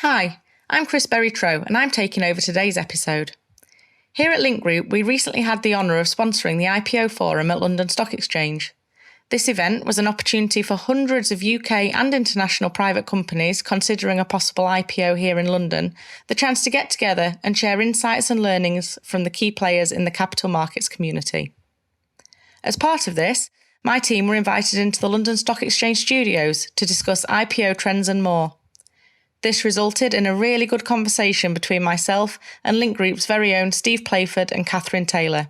Hi, I'm Kris Berry-Trow and I'm taking over today's episode. Here at Link Group, we recently had the honour of sponsoring the IPO forum at London Stock Exchange. This event was an opportunity for hundreds of UK and international private companies considering a possible IPO here in London, the chance to get together and share insights and learnings from the key players in the capital markets community. As part of this, my team were invited into the London Stock Exchange studios to discuss IPO trends and more. This resulted in a really good conversation between myself and Link Group's very own Steve Playford and Katherine Taylor.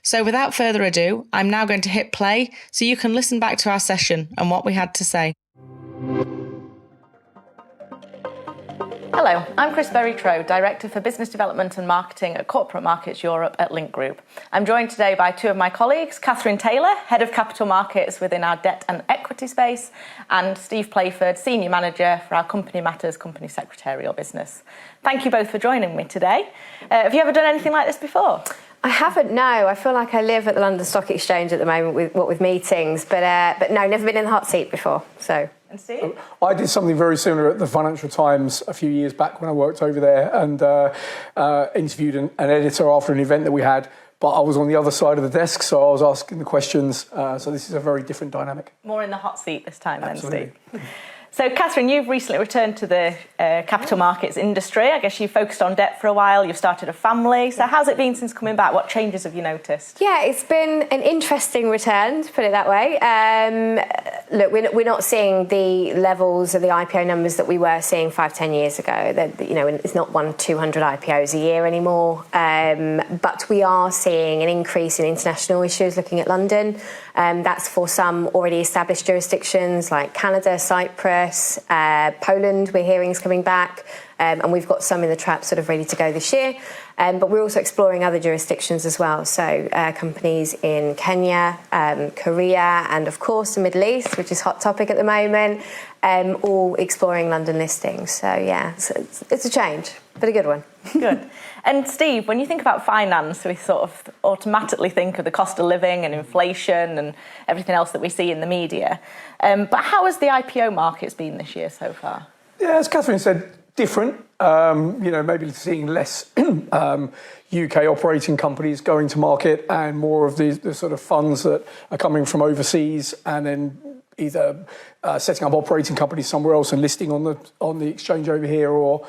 So without further ado, I'm now going to hit play so you can listen back to our session and what we had to say. Hello, I'm Kris Berry-Trow, Director for Business Development and Marketing at Corporate Markets Europe at Link Group. I'm joined today by two of my colleagues, Katherine Taylor, Head of Capital Markets within our debt and equity space, and Steve Playford, Senior Manager for our Company Matters Company Secretarial business. Thank you both for joining me today. Have you ever done anything like this before? I haven't, no. I feel like I live at the London Stock Exchange at the moment with meetings, but no, never been in the hot seat before, so... And Steve? I did something very similar at the Financial Times a few years back when I worked over there and interviewed an editor after an event that we had, but I was on the other side of the desk, so I was asking the questions. So this is a very different dynamic. More in the hot seat this time Absolutely. then, Steve. So, Katherine, you've recently returned to the capital markets industry. I guess you focused on debt for a while. You've started a family. So how's it been since coming back? What changes have you noticed? Yeah, it's been an interesting return, to put it that way. Look, we're not seeing the levels of the IPO numbers that we were seeing 5-10 years ago. It's not 100-200 IPOs a year anymore. But we are seeing an increase in international issues looking at London. That's for some already established jurisdictions like Canada, Cyprus, Poland, we're hearing is coming back, and we've got some in the trap sort of ready to go this year. But we're also exploring other jurisdictions as well. So companies in Kenya, Korea, and of course the Middle East, which is a hot topic at the moment, all exploring London listings. So yeah, it's a change, but a good one. Good. And Steve, when you think about finance, we sort of automatically think of the cost of living and inflation and everything else that we see in the media. But how has the IPO markets been this year so far? Yeah, as Katherine said, different. Maybe seeing less UK operating companies going to market and more of the sort of funds that are coming from overseas and then either setting up operating companies somewhere else and listing on the exchange over here or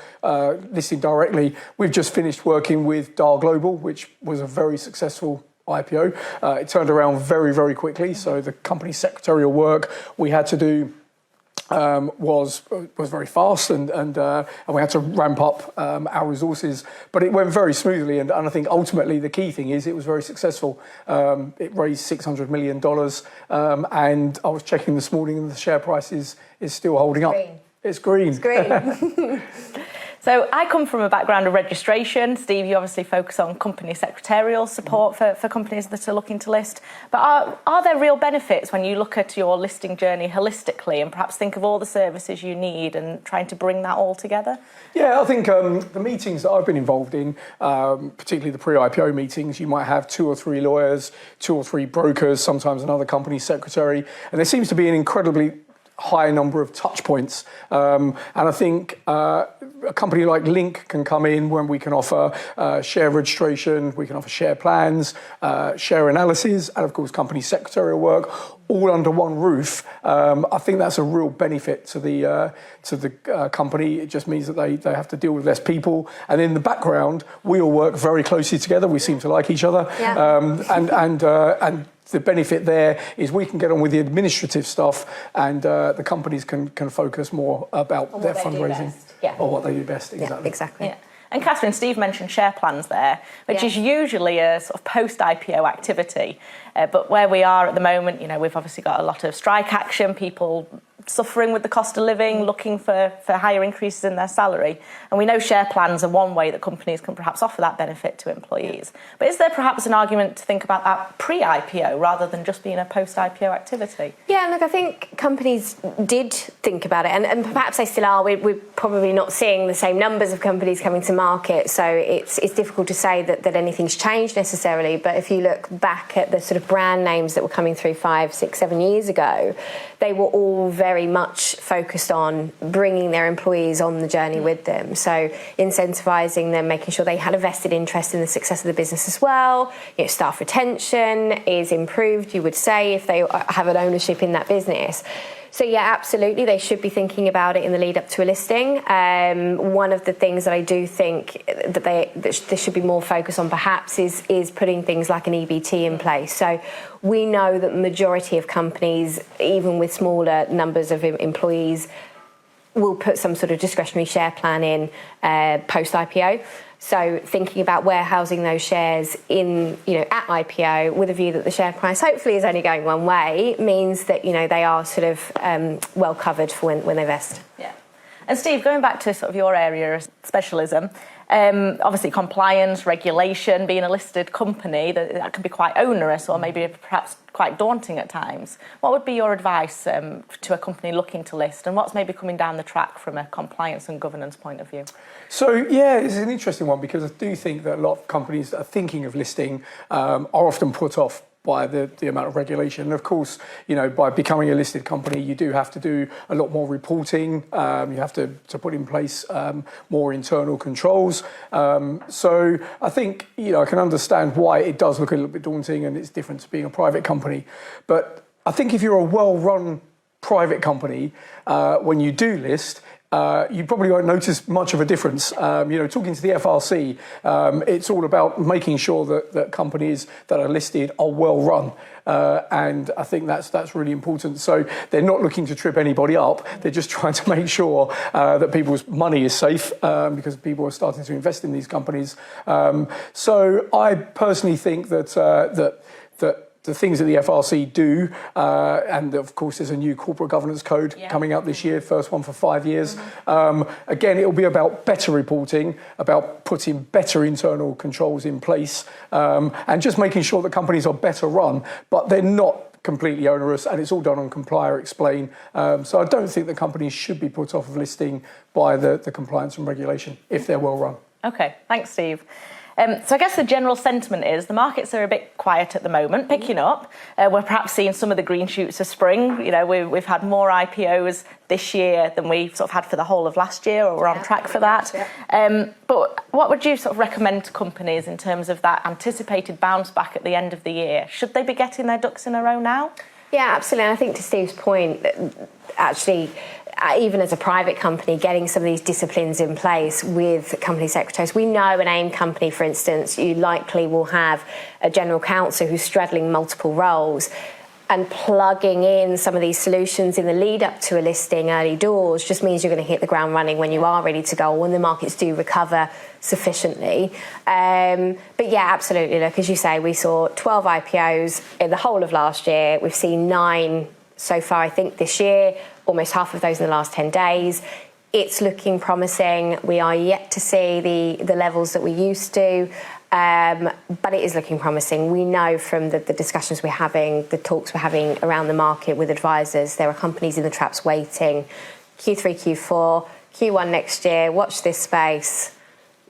listing directly. We've just finished working with DAR Global, which was a very successful IPO. It turned around very, very quickly. So the company secretarial work we had to do was very fast and we had to ramp up our resources, but it went very smoothly and I think ultimately the key thing is it was very successful. It raised $600 million and I was checking this morning and the share price is still holding up. It's green. It's green. So I come from a background of registration. Steve, you obviously focus on company secretarial support for companies that are looking to list. But are there real benefits when you look at your listing journey holistically and perhaps think of all the services you need and trying to bring that all together? Yeah, I think the meetings that I've been involved in, particularly the pre-IPO meetings, you might have 2 or 3 lawyers, 2 or 3 brokers, sometimes another company secretary. And there seems to be an incredibly high number of touch points. And I think a company like Link can come in when we can offer share registration, we can offer share plans, share analysis, and of course company secretarial work, all under one roof. I think that's a real benefit to the company. It just means that they have to deal with less people. And in the background, we all work very closely together. We seem to like each other. Yeah. And the benefit there is we can get on with the administrative stuff and the companies can focus more about their fundraising or what they do best. Exactly. Yeah, exactly. Yeah. And Katherine, Steve mentioned share plans there, which is usually a sort of post-IPO activity. But where we are at the moment, we've obviously got a lot of strike action, people suffering with the cost of living, looking for higher increases in their salary. And we know share plans are one way that companies can perhaps offer that benefit to employees. But is there perhaps an argument to think about that pre-IPO rather than just being a post-IPO activity? Yeah, look, I think companies did think about it, and perhaps they still are. We're probably not seeing the same numbers of companies coming to market, so it's difficult to say that anything's changed necessarily. But if you look back at the sort of brand names that were coming through 5, 6, 7 years ago, they were all very very much focused on bringing their employees on the journey with them. So incentivising them, making sure they had a vested interest in the success of the business as well. Staff retention is improved, you would say, if they have an ownership in that business. So yeah, absolutely, they should be thinking about it in the lead up to a listing. One of the things that I do think that there should be more focus on perhaps is putting things like an EBT in place. So we know that the majority of companies, even with smaller numbers of employees, will put some sort of discretionary share plan in post-IPO. So thinking about warehousing those shares in, at IPO with a view that the share price hopefully is only going one way means that, they are sort of well covered for when they vest. Yeah. And Steve, going back to sort of your area of specialism, obviously compliance, regulation, being a listed company, that can be quite onerous or maybe perhaps quite daunting at times. What would be your advice to a company looking to list, and what's maybe coming down the track from a compliance and governance point of view? So yeah, it's an interesting one because I do think that a lot of companies that are thinking of listing are often put off by the amount of regulation. And of course, by becoming a listed company, you do have to do a lot more reporting. You have to put in place more internal controls. So I think, I can understand why it does look a little bit daunting and it's different to being a private company. But I think if you're a well-run private company, when you do list, you probably won't notice much of a difference. Talking to the FRC, it's all about making sure that companies that are listed are well run. And I think that's really important. So they're not looking to trip anybody up. They're just trying to make sure that people's money is safe because people are starting to invest in these companies. So I personally think that the things that the FRC do, and of course there's a new corporate governance code coming out this year, first one for 5 years. Again, it'll be about better reporting, about putting better internal controls in place, and just making sure that companies are better run, but they're not completely onerous, and it's all done on Comply or Explain. So I don't think that companies should be put off of listing by the compliance and regulation if they're well run. Okay, thanks, Steve. So I guess the general sentiment is the markets are a bit quiet at the moment, picking up. We're perhaps seeing some of the green shoots of spring. We've had more IPOs this year than we sort of had for the whole of last year, or we're on track for that. Yeah. But what would you sort of recommend to companies in terms of that anticipated bounce back at the end of the year? Should they be getting their ducks in a row now? Yeah, absolutely. And I think to Steve's point, actually, even as a private company, getting some of these disciplines in place with company secretaries. We know an AIM company, for instance, you likely will have a general counsel who's straddling multiple roles, and plugging in some of these solutions in the lead up to a listing early doors just means you're going to hit the ground running when you are ready to go, when the markets do recover sufficiently. But yeah, absolutely. Look, as you say, we saw 12 IPOs in the whole of last year. We've seen 9 so far, I think, this year, almost half of those in the last 10 days. It's looking promising. We are yet to see the levels that we used to, but it is looking promising. We know from the discussions we're having, the talks we're having around the market with advisors, there are companies in the traps waiting. Q3, Q4, Q1 next year, watch this space.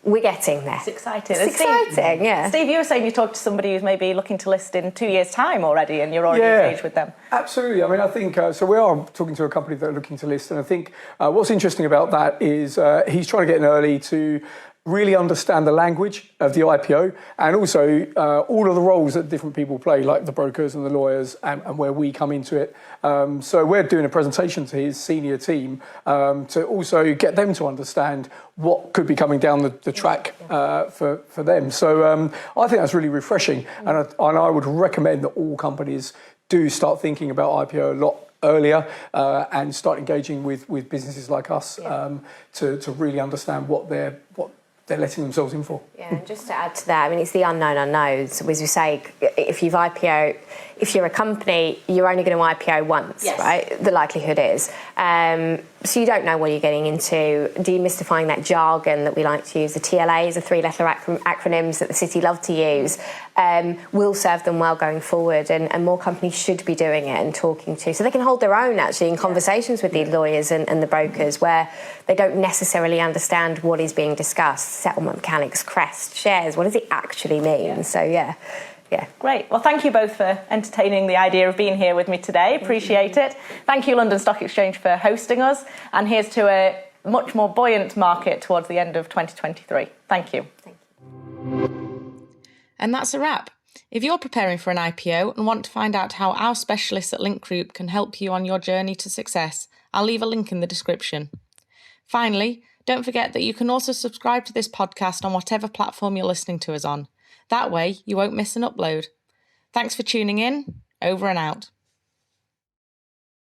We're getting there. It's exciting. It's exciting, yeah. Steve, you were saying you talked to somebody who's maybe looking to list in 2 years' time already, and you're already engaged with them. Absolutely. I mean, I think, so we are talking to a company that are looking to list, and I think what's interesting about that is he's trying to get in early to really understand the language of the IPO, and also all of the roles that different people play, like the brokers and the lawyers, and where we come into it. So we're doing a presentation to his senior team to also get them to understand what could be coming down the track for them. So I think that's really refreshing, and I would recommend that all companies do start thinking about IPO a lot earlier and start engaging with businesses like us to really understand what they're letting themselves in for. Yeah, and just to add to that, I mean, it's the unknown unknowns. As you say, if you're a company, you're only going to IPO once, right? The likelihood is. So you don't know what you're getting into. Demystifying that jargon that we like to use, the TLAs, the 3-letter acronyms that the city love to use, will serve them well going forward. And more companies should be doing it and talking to, so they can hold their own actually in conversations with the lawyers and the brokers where they don't necessarily understand what is being discussed. Settlement mechanics, crest, shares, what does it actually mean? So Yeah. Great. Well, thank you both for entertaining the idea of being here with me today. Appreciate it. Thank you, London Stock Exchange, for hosting us. And here's to a much more buoyant market towards the end of 2023. Thank you. Thank you. And that's a wrap. If you're preparing for an IPO and want to find out how our specialists at Link Group can help you on your journey to success, I'll leave a link in the description. Finally, don't forget that you can also subscribe to this podcast on whatever platform you're listening to us on. That way, you won't miss an upload. Thanks for tuning in. Over and out.